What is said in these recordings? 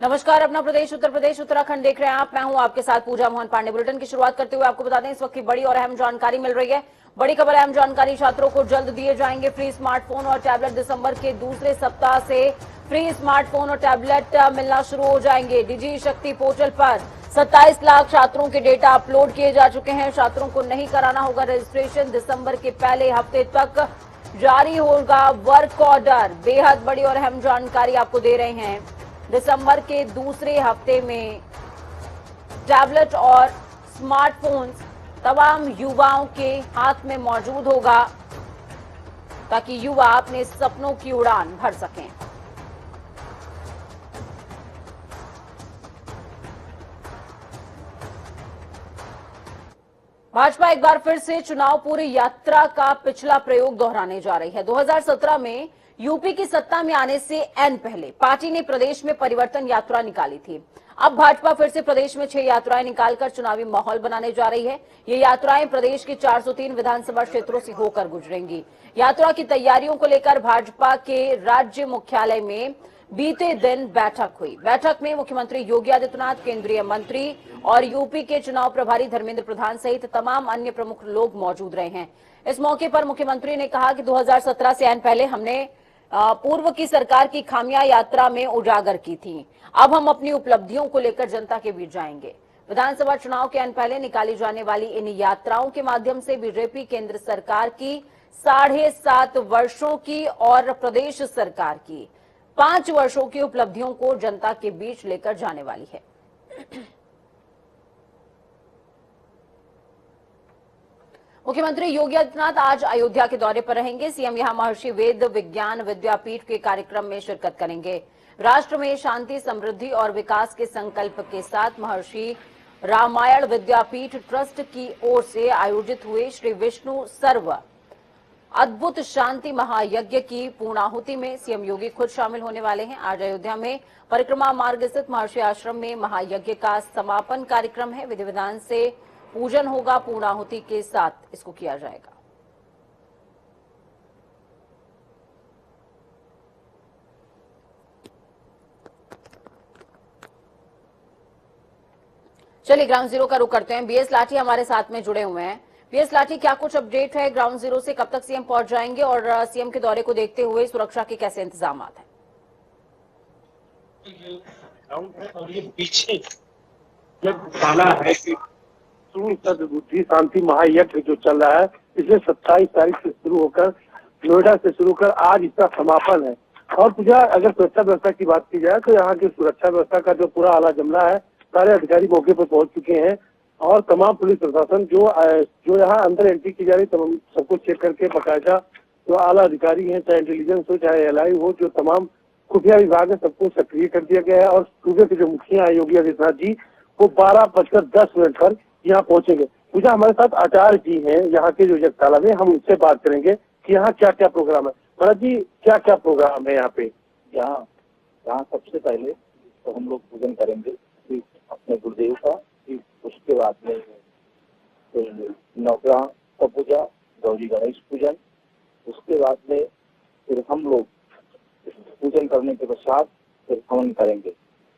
नमस्कार, अपना प्रदेश उत्तर प्रदेश उत्तराखंड देख रहे हैं आप। मैं हूं आपके साथ पूजा मोहन पांडे। बुलेटिन की शुरुआत करते हुए आपको बता दें इस वक्त की बड़ी और अहम जानकारी मिल रही है। बड़ी खबर, अहम जानकारी, छात्रों को जल्द दिए जाएंगे फ्री स्मार्टफोन और टैबलेट। दिसंबर के दूसरे सप्ताह से फ्री स्मार्टफोन और टैबलेट मिलना शुरू हो जाएंगे। डिजी शक्ति पोर्टल पर 27 लाख छात्रों के डेटा अपलोड किए जा चुके हैं। छात्रों को नहीं कराना होगा रजिस्ट्रेशन। दिसंबर के पहले हफ्ते तक जारी होगा वर्क ऑर्डर। बेहद बड़ी और अहम जानकारी आपको दे रहे हैं। दिसंबर के दूसरे हफ्ते में टैबलेट और स्मार्टफोन्स तमाम युवाओं के हाथ में मौजूद होगा ताकि युवा अपने सपनों की उड़ान भर सकें। भाजपा एक बार फिर से चुनाव पूर्व यात्रा का पिछला प्रयोग दोहराने जा रही है। 2017 में यूपी की सत्ता में आने से एन पहले पार्टी ने प्रदेश में परिवर्तन यात्रा निकाली थी। अब भाजपा फिर से प्रदेश में 6 यात्राएं निकालकर चुनावी माहौल बनाने जा रही है। ये यात्राएं प्रदेश के 403 विधानसभा क्षेत्रों से होकर गुजरेंगी। यात्रा की तैयारियों को लेकर भाजपा के राज्य मुख्यालय में बीते दिन बैठक हुई। बैठक में मुख्यमंत्री योगी आदित्यनाथ, केंद्रीय मंत्री और यूपी के चुनाव प्रभारी धर्मेंद्र प्रधान सहित तमाम अन्य प्रमुख लोग मौजूद रहे हैं। इस मौके पर मुख्यमंत्री ने कहा कि 2017 से आने पहले हमने पूर्व की सरकार की खामियां यात्रा में उजागर की थी। अब हम अपनी उपलब्धियों को लेकर जनता के बीच जाएंगे। विधानसभा चुनाव के आने पहले निकाली जाने वाली इन यात्राओं के माध्यम से बीजेपी केंद्र सरकार की 7.5 वर्षों की और प्रदेश सरकार की 5 वर्षों की उपलब्धियों को जनता के बीच लेकर जाने वाली है। मुख्यमंत्री योगी आदित्यनाथ आज अयोध्या के दौरे पर रहेंगे। सीएम यहां महर्षि वेद विज्ञान विद्यापीठ के कार्यक्रम में शिरकत करेंगे। राष्ट्र में शांति, समृद्धि और विकास के संकल्प के साथ महर्षि रामायण विद्यापीठ ट्रस्ट की ओर से आयोजित हुए श्री विष्णु सर्व अद्भुत शांति महायज्ञ की पूर्णाहुति में सीएम योगी खुद शामिल होने वाले हैं। आज अयोध्या में परिक्रमा मार्ग स्थित महर्षि आश्रम में महायज्ञ का समापन कार्यक्रम है। विधि विधान से पूजन होगा। पूर्णाहुति के साथ इसको किया जाएगा। चलिए ग्राउंड जीरो का रुख करते हैं। बीएस लाठी हमारे साथ में जुड़े हुए हैं। बीएस लाठी, क्या कुछ अपडेट है ग्राउंड जीरो से? कब तक सीएम पहुंच जाएंगे और सीएम के दौरे को देखते हुए सुरक्षा के कैसे इंतजाम हैं? और ये पीछे जब ताला है कि बुद्धि शांति महायज्ञ जो चल रहा है, इसमें 27 तारीख से शुरू होकर नोएडा से शुरू कर आज इसका समापन है। और पूजा, अगर सुरक्षा व्यवस्था की बात की जाए तो यहाँ की सुरक्षा व्यवस्था का जो पूरा आला जमला है, सारे अधिकारी मौके पर पहुंच चुके हैं और तमाम पुलिस प्रशासन जो यहाँ अंदर एंट्री की जा रही तमाम सबको चेक करके बाकायदा जो आला अधिकारी हैं, चाहे इंटेलिजेंस हो चाहे एलआई हो, जो तमाम खुफिया विभाग है, सबको सक्रिय कर दिया गया है। और सूबे के जो मुखिया है योगी आदित्यनाथ जी, वो 12:10 पर यहाँ पहुंचेंगे। पूजा, हमारे साथ आचार्य जी हैं यहाँ के जो जगताला में, हम उनसे बात करेंगे कि यहाँ क्या क्या प्रोग्राम है। महाराज जी, क्या क्या प्रोग्राम है यहाँ पे? यहाँ सबसे पहले तो हम लोग पूजन करेंगे अपने गुरुदेव का। उसके बाद में फिर नवग्रह का पूजा, गौरी गणेश पूजन। उसके बाद में फिर हम लोग पूजन करने के पश्चात फिर हवन करेंगे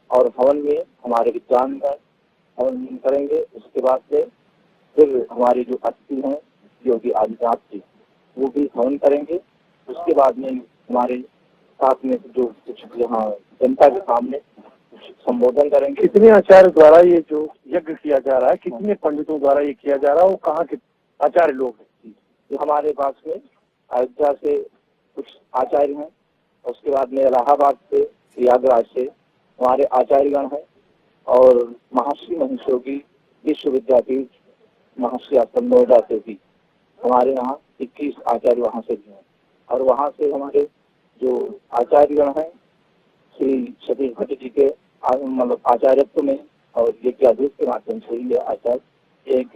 और हवन में हमारे विद्वान हवन करेंगे। उसके बाद में फिर हमारे जो अतिथि हैं योगी आदित्यनाथ जी, वो भी हवन करेंगे। उसके बाद में हमारे साथ में जो कुछ यहाँ जनता के सामने संबोधन करेंगे। कितने आचार्य द्वारा ये जो यज्ञ किया जा रहा है, कितने पंडितों द्वारा ये किया जा रहा है, वो कहाँ के आचार्य लोग हैं? जो हमारे पास में अयोध्या से कुछ आचार्य हैं, उसके बाद में इलाहाबाद से, प्रयागराज से हमारे आचार्यगण हैं और महर्षि महेश योगी विश्व विद्यापीठ महर्षि आश्रम नोएडा से भी हमारे यहाँ 21 आचार्य वहाँ से भी हैं। और वहाँ से हमारे जो आचार्यगण हैं श्री सतीश भट्ट जी के मतलब आचार्यत्व में और यज्ञादेश के माध्यम से ये आचार्य एक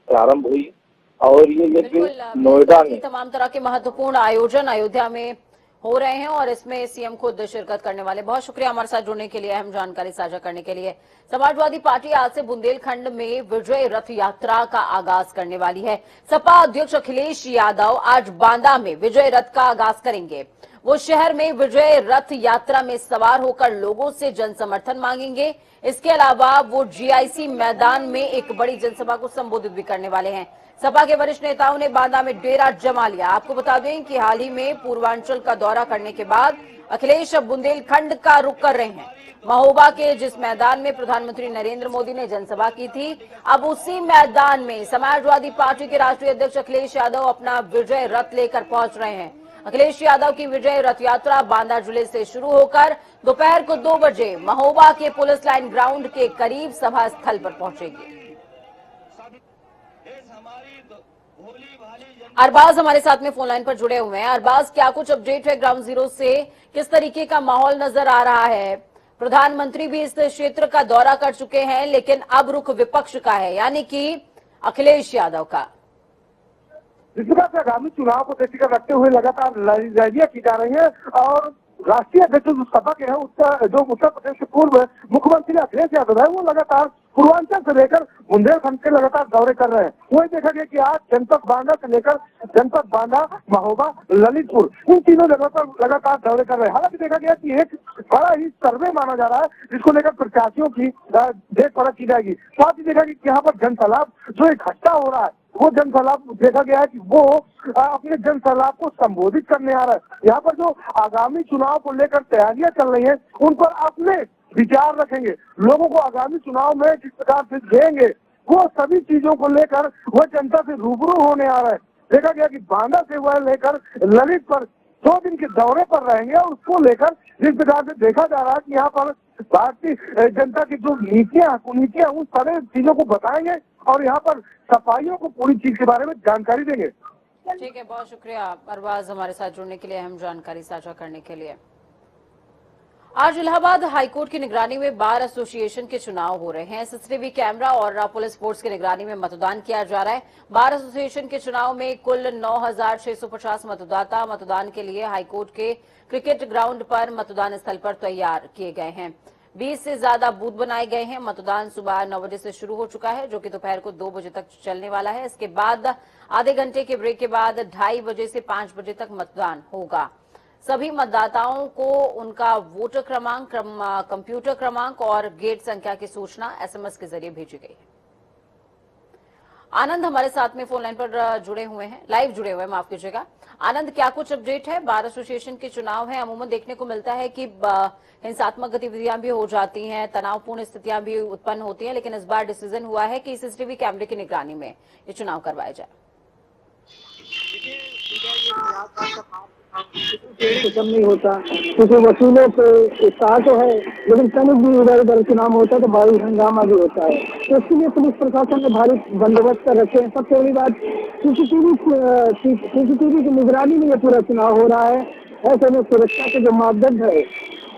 प्रारंभ हुई और ये यज्ञ नोएडा में तमाम तरह के महत्वपूर्ण आयोजन अयोध्या में हो रहे हैं और इसमें सीएम खुद शिरकत करने वाले। बहुत शुक्रिया हमारे साथ जुड़ने के लिए, अहम जानकारी साझा करने के लिए। समाजवादी पार्टी आज से बुंदेलखंड में विजय रथ यात्रा का आगाज करने वाली है। सपा अध्यक्ष अखिलेश यादव आज बांदा में विजय रथ का आगाज करेंगे। वो शहर में विजय रथ यात्रा में सवार होकर लोगों से जन समर्थन मांगेंगे। इसके अलावा वो जीआईसी मैदान में एक बड़ी जनसभा को संबोधित भी करने वाले हैं। सपा के वरिष्ठ नेताओं ने बांदा में डेरा जमा लिया। आपको बता दें कि हाल ही में पूर्वांचल का दौरा करने के बाद अखिलेश अब बुंदेलखंड का रुख कर रहे हैं। महोबा के जिस मैदान में प्रधानमंत्री नरेंद्र मोदी ने जनसभा की थी, अब उसी मैदान में समाजवादी पार्टी के राष्ट्रीय अध्यक्ष अखिलेश यादव अपना विजय रथ लेकर पहुंच रहे हैं। अखिलेश यादव की विजय रथ यात्रा बांदा जिले से शुरू होकर दोपहर को 2 बजे महोबा के पुलिस लाइन ग्राउंड के करीब सभा स्थल पर पहुंचेगी। अरबाज हमारे साथ में फोन लाइन पर जुड़े हुए हैं। अरबाज, क्या कुछ अपडेट है ग्राउंड जीरो से? किस तरीके का माहौल नजर आ रहा है? प्रधानमंत्री भी इस क्षेत्र का दौरा कर चुके हैं, लेकिन अब रुख विपक्ष का है, यानी कि अखिलेश यादव का। जिस प्रकार से आगामी चुनाव को दृष्टिगत रखते हुए लगातार रैलियां की जा रही है और राष्ट्रीय अध्यक्ष जो सपा के हैं उत्तर प्रदेश के पूर्व मुख्यमंत्री अखिलेश यादव है, वो लगातार पूर्वांचल से लेकर बुंदेलखंड के लगातार दौरे कर रहे हैं। वही देखा गया कि आज जनपद बांदा से लेकर जनपद बांदा, महोबा, ललितपुर, इन तीनों जगह पर लगातार दौरे कर रहे हैं। हालांकि देखा गया कि एक बड़ा ही सर्वे माना जा रहा है, जिसको लेकर प्रत्याशियों की देख परख की जाएगी। साथ ही देखा कि यहाँ पर जनसलाब जो इकट्ठा हो रहा है, वो जनसलाब देखा गया है कि वो अपने जनसलाब को संबोधित करने आ रहा है। यहाँ पर जो आगामी चुनाव को लेकर तैयारियां चल रही हैं, उन पर अपने विचार रखेंगे। लोगों को आगामी चुनाव में किस प्रकार से देंगे, वो सभी चीजों को लेकर वह जनता से रूबरू होने आ रहा है। देखा गया कि बांदा से वह लेकर ललित पर 2 दिन के दौरे पर रहेंगे और उसको लेकर जिस प्रकार से देखा जा रहा है कि यहाँ पर भारतीय जनता की जो नीतियां कुनीतियां, उन सारे चीजों को बताएंगे और यहाँ पर सफाइयों को पूरी चीज के बारे में जानकारी देंगे। ठीक है, बहुत शुक्रिया अरबाज हमारे साथ जुड़ने के लिए, अहम जानकारी साझा करने के लिए। आज इलाहाबाद हाईकोर्ट की निगरानी में बार एसोसिएशन के चुनाव हो रहे हैं। सीसीटीवी कैमरा और पुलिस फोर्स की निगरानी में मतदान किया जा रहा है। बार एसोसिएशन के चुनाव में कुल 9,650 मतदाता मतदान के लिए हाईकोर्ट के क्रिकेट ग्राउंड पर मतदान स्थल पर तैयार किए गए हैं। 20 से ज्यादा बूथ बनाए गए हैं। मतदान सुबह 9 बजे से शुरू हो चुका है, जो कि दोपहर को 2 बजे तक चलने वाला है। इसके बाद आधे घंटे के ब्रेक के बाद 2:30 बजे से 5 बजे तक मतदान होगा। सभी मतदाताओं को उनका वोटर क्रमांक, कंप्यूटर क्रमांक और गेट संख्या की सूचना एसएमएस के जरिए भेजी गई है। आनंद हमारे साथ में फोन लाइन पर जुड़े हुए हैं, लाइव जुड़े हुए हैं, माफ कीजिएगा। आनंद, क्या कुछ अपडेट है? बार एसोसिएशन के चुनाव है, अमूमन देखने को मिलता है कि हिंसात्मक गतिविधियां भी हो जाती हैं, तनावपूर्ण स्थितियां भी उत्पन्न होती हैं, लेकिन इस बार डिसीजन हुआ है कि सीसीटीवी कैमरे की निगरानी में ये चुनाव करवाया जाए। कम नहीं होता क्योंकि वसूलों पे उत्साह तो है, लेकिन तनिक भी इधर उधर चुनाव होता है तो भारी हंगामा भी होता है। तो इसके लिए पुलिस प्रशासन ने भारी बंदोबस्त कर रखे हैं। सबसे बड़ी बात सीसीटीवी की निगरानी में ये पूरा चुनाव हो रहा है। ऐसे में सुरक्षा के जो मापदंड है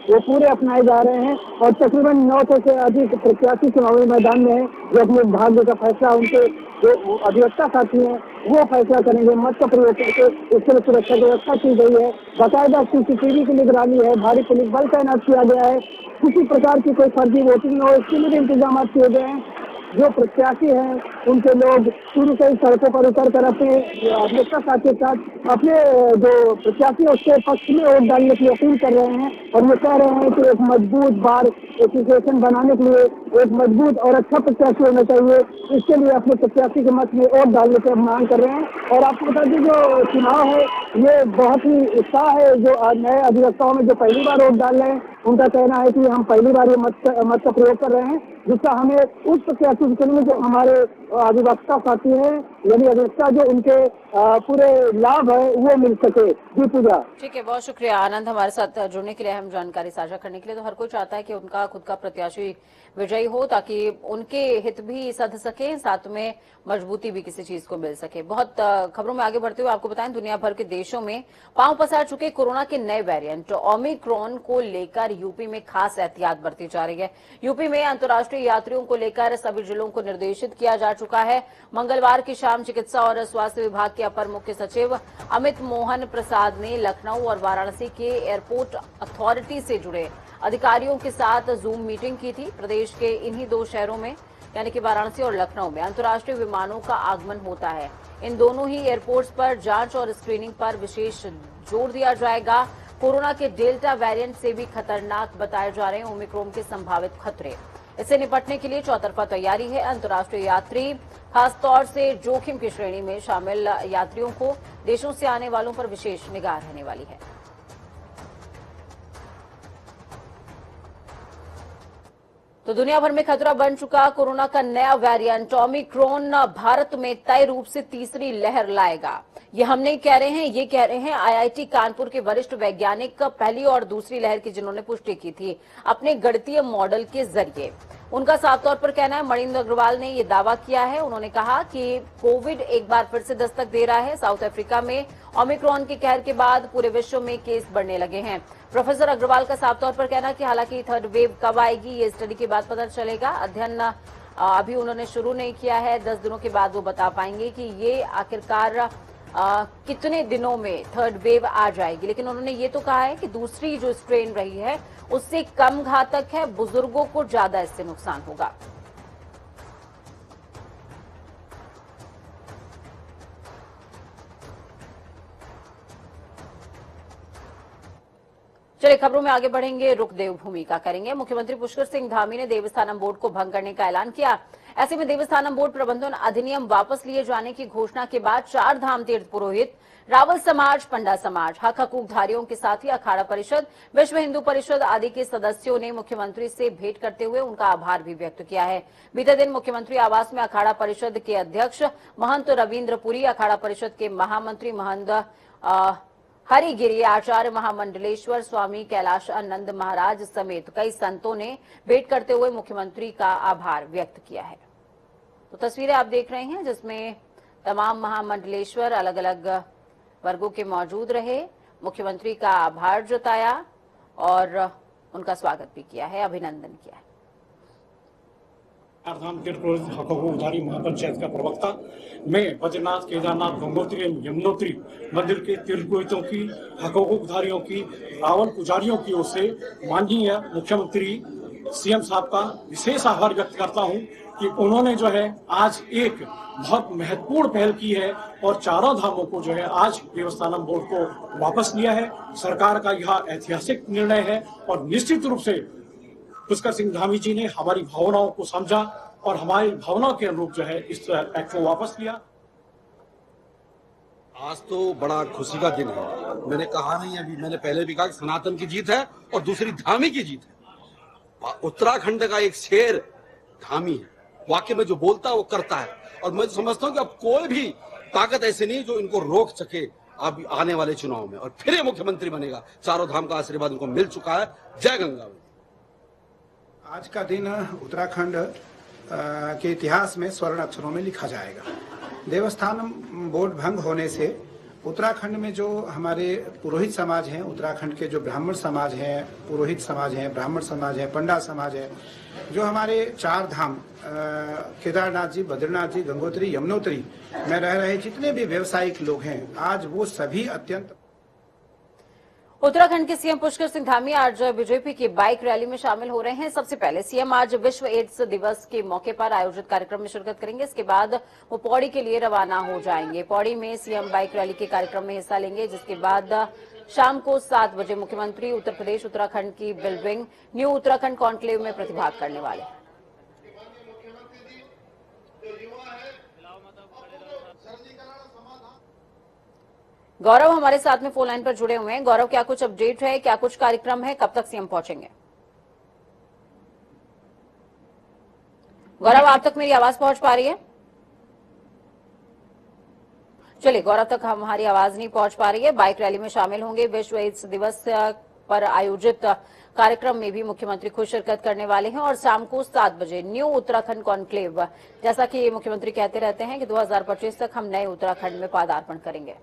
वो पूरे अपनाए जा रहे हैं और तकरीबन 900 से अधिक प्रत्याशी चुनावी मैदान में है, जो अपने भाग्य का फैसला उनके जो अधिवक्ता साथी हैं वो फैसला करेंगे। मत का प्रयोग करके इसके लिए सुरक्षा की व्यवस्था की गई है। बाकायदा सीसीटीवी की निगरानी है, भारी पुलिस बल तैनात किया गया है। किसी प्रकार की कोई फर्जी वोटिंग न हो, इसके लिए भी इंतजाम किए गए हैं। जो प्रत्याशी हैं उनके लोग शुरू से ही सड़कों पर उतर कर अपने अधिवक्ता साथी के साथ अपने जो प्रत्याशी है उसके पक्ष में वोट डालने की अपील कर रहे हैं और ये कह रहे हैं कि एक मजबूत बार एसोसिएशन बनाने के लिए एक मजबूत और अच्छा प्रत्याशी होना चाहिए। इसके लिए अपने प्रत्याशी के मत में वोट डालने की मांग कर रहे हैं। और आपको बता दें, जो चुनाव है ये बहुत ही उत्साह है। जो नए अधिवक्ताओं में जो पहली बार वोट डाल रहे हैं, उनका कहना है कि हम पहली बार ये मत का प्रयोग कर रहे हैं, जिसका हमें उस प्रत्याशी के लिए जो हमारे अधिवक्ता साथी हैं, यानी अधिवक्ता जो उनके पूरे लाभ है वो मिल सके। जी पूजा। ठीक है, बहुत शुक्रिया आनंद हमारे साथ जुड़ने के लिए, अहम जानकारी साझा करने के लिए। तो हर कोई चाहता है कि उनका खुद का प्रत्याशी विजयी हो ताकि उनके हित भी सध सके, साथ में मजबूती भी किसी चीज को मिल सके। बहुत खबरों में आगे बढ़ते हुए आपको बताएं, दुनिया भर के देशों में पांव पसार चुके कोरोना के नए वेरिएंट ओमिक्रॉन को लेकर यूपी में खास एहतियात बरती जा रही है। यूपी में अंतर्राष्ट्रीय यात्रियों को लेकर सभी जिलों को निर्देशित किया जा चुका है। मंगलवार की शाम शाम चिकित्सा और स्वास्थ्य विभाग के अपर मुख्य सचिव अमित मोहन प्रसाद ने लखनऊ और वाराणसी के एयरपोर्ट अथॉरिटी से जुड़े अधिकारियों के साथ जूम मीटिंग की थी। प्रदेश के इन्हीं दो शहरों में यानी कि वाराणसी और लखनऊ में अंतर्राष्ट्रीय विमानों का आगमन होता है। इन दोनों ही एयरपोर्ट्स पर जांच और स्क्रीनिंग पर विशेष जोर दिया जाएगा। कोरोना के डेल्टा वेरिएंट से भी खतरनाक बताए जा रहे हैं ओमिक्रॉन के संभावित खतरे। इससे निपटने के लिए चौतरफा तैयारी है। अंतर्राष्ट्रीय यात्री खासतौर से जोखिम की श्रेणी में शामिल यात्रियों को देशों से आने वालों पर विशेष निगाह रहने वाली है। तो दुनिया भर में खतरा बन चुका कोरोना का नया वेरिएंट ओमिक्रॉन भारत में तय रूप से तीसरी लहर लाएगा। ये हम नहीं कह रहे हैं, ये कह रहे हैं आईआईटी कानपुर के वरिष्ठ वैज्ञानिक पहली और दूसरी लहर की जिन्होंने पुष्टि की थी अपने गणितीय मॉडल के जरिए। उनका साफ तौर पर कहना है, मणिंद्र अग्रवाल ने ये दावा किया है। उन्होंने कहा कि कोविड एक बार फिर से दस्तक दे रहा है। साउथ अफ्रीका में ओमिक्रॉन के कहर के बाद पूरे विश्व में केस बढ़ने लगे हैं। प्रोफेसर अग्रवाल का साफ तौर पर कहना है कि हालांकि थर्ड वेव कब आएगी ये स्टडी के बाद पता चलेगा। अध्ययन अभी उन्होंने शुरू नहीं किया है। 10 दिनों के बाद वो बता पाएंगे कि ये आखिरकार कितने दिनों में थर्ड वेव आ जाएगी। लेकिन उन्होंने ये तो कहा है कि दूसरी जो स्ट्रेन रही है उससे कम घातक है, बुजुर्गों को ज्यादा इससे नुकसान होगा। चलिए खबरों में आगे बढ़ेंगे, रुख देवभूमि का करेंगे। मुख्यमंत्री पुष्कर सिंह धामी ने देवस्थानम बोर्ड को भंग करने का ऐलान किया। ऐसे में देवस्थानम बोर्ड प्रबंधन अधिनियम वापस लिए जाने की घोषणा के बाद 4 धाम तीर्थ पुरोहित, रावल समाज, पंडा समाज, हक हकूकधारियों के साथ ही अखाड़ा परिषद, विश्व हिंदू परिषद आदि के सदस्यों ने मुख्यमंत्री से भेंट करते हुए उनका आभार भी व्यक्त किया है। बीते दिन मुख्यमंत्री आवास में अखाड़ा परिषद के अध्यक्ष महंत रविन्द्रपुरी, अखाड़ा परिषद के महामंत्री महंत हरिगिरी, आचार्य महामंडलेश्वर स्वामी कैलाश आनंद महाराज समेत कई संतों ने भेंट करते हुए मुख्यमंत्री का आभार व्यक्त किया है। तो तस्वीरें आप देख रहे हैं जिसमें तमाम महामंडलेश्वर अलग अलग वर्गों के मौजूद रहे, मुख्यमंत्री का आभार जताया और उनका स्वागत भी किया है, अभिनंदन किया है। चारधाम तीर्थ पुरोहित हकूकधारी महापंचायत का प्रवक्ता मैं बद्रीनाथ, केदारनाथ, गंगोत्री एवं यमुनोत्री मंदिर के तीर्थ पुरोहितों की, हकूकधारियों की, रावण पुजारियों की ओर से माननीय मुख्यमंत्री सीएम साहब का विशेष आभार व्यक्त करता हूं कि उन्होंने जो है आज एक बहुत महत्वपूर्ण पहल की है और चारों धामों को जो है आज देवस्थानम बोर्ड को वापस लिया है। सरकार का यह ऐतिहासिक निर्णय है और निश्चित रूप से पुष्कर सिंह धामी जी ने हमारी भावनाओं को समझा और हमारी भावनाओं के अनुरूप जो है इस एक्ट को वापस लिया। आज तो बड़ा खुशी का दिन है। मैंने कहा नहीं, अभी मैंने पहले भी कहा कि सनातन की जीत है और दूसरी धामी की जीत है। उत्तराखंड का एक शेर धामी है, वाकई में जो बोलता है वो करता है और मैं समझता हूँ कि अब कोई भी ताकत ऐसी नहीं जो इनको रोक सके अब आने वाले चुनाव में, और फिर ये मुख्यमंत्री बनेगा। चारों धाम का आशीर्वाद उनको मिल चुका है। जय गंगा। आज का दिन उत्तराखंड के इतिहास में स्वर्ण अक्षरों में लिखा जाएगा। देवस्थानम बोर्ड भंग होने से उत्तराखंड में जो हमारे पुरोहित समाज हैं, उत्तराखंड के जो ब्राह्मण समाज हैं, पुरोहित समाज हैं, ब्राह्मण समाज है, पंडा समाज है, जो हमारे 4 धाम केदारनाथ जी, बद्रीनाथ जी, गंगोत्री, यमुनोत्री में रह रहे जितने भी व्यवसायिक लोग हैं, आज वो सभी अत्यंत। उत्तराखंड के सीएम पुष्कर सिंह धामी आज बीजेपी की बाइक रैली में शामिल हो रहे हैं। सबसे पहले सीएम आज विश्व एड्स दिवस के मौके पर आयोजित कार्यक्रम में शिरकत करेंगे। इसके बाद वो पौड़ी के लिए रवाना हो जाएंगे। पौड़ी में सीएम बाइक रैली के कार्यक्रम में हिस्सा लेंगे, जिसके बाद शाम को 7 बजे मुख्यमंत्री उत्तर प्रदेश उत्तराखंड की बिल्डिंग न्यू उत्तराखंड कॉन्क्लेव में प्रतिभाग करने वाले हैं। गौरव हमारे साथ में फोन लाइन पर जुड़े हुए हैं। गौरव, क्या कुछ अपडेट है, क्या कुछ कार्यक्रम है, कब तक सीएम पहुंचेंगे? गौरव, आप तक मेरी आवाज पहुंच पा रही है? चलिए, गौरव तक हमारी आवाज नहीं पहुंच पा रही है। बाइक रैली में शामिल होंगे। विश्व एड्स दिवस पर आयोजित कार्यक्रम में भी मुख्यमंत्री खुद शिरकत करने वाले हैं और शाम को 7 बजे न्यू उत्तराखंड कॉन्क्लेव, जैसा कि मुख्यमंत्री कहते रहते हैं कि 2025 तक हम नए उत्तराखंड में पदार्पण करेंगे।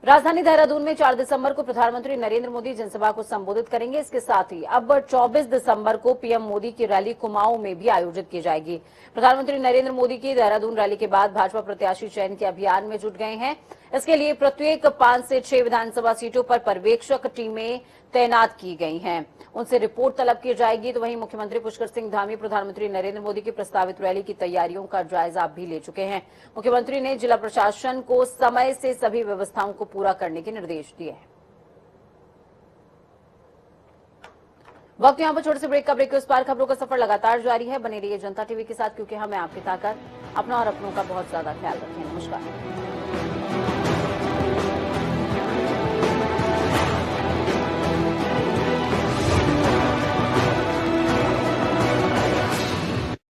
राजधानी देहरादून में 4 दिसंबर को प्रधानमंत्री नरेंद्र मोदी जनसभा को संबोधित करेंगे। इसके साथ ही अब 24 दिसंबर को पीएम मोदी की रैली कुमाऊं में भी आयोजित की जाएगी। प्रधानमंत्री नरेंद्र मोदी की देहरादून रैली के बाद भाजपा प्रत्याशी चयन के अभियान में जुट गए हैं। इसके लिए प्रत्येक 5 से 6 विधानसभा सीटों पर पर्यवेक्षक टीमें तैनात की गई हैं। उनसे रिपोर्ट तलब की जाएगी। तो वहीं मुख्यमंत्री पुष्कर सिंह धामी प्रधानमंत्री नरेंद्र मोदी की प्रस्तावित रैली की तैयारियों का जायजा भी ले चुके हैं। मुख्यमंत्री ने जिला प्रशासन को समय से सभी व्यवस्थाओं को पूरा करने के निर्देश दिए हैं। वक्त यहाँ पर छोटे से ब्रेक का। ब्रेक के उस पार खबरों का सफर लगातार जारी है। बने रहिए जनता टीवी के साथ, क्योंकि हमें आपकी ताकत, अपना और अपनों का बहुत ज्यादा ख्याल रखें। नमस्कार।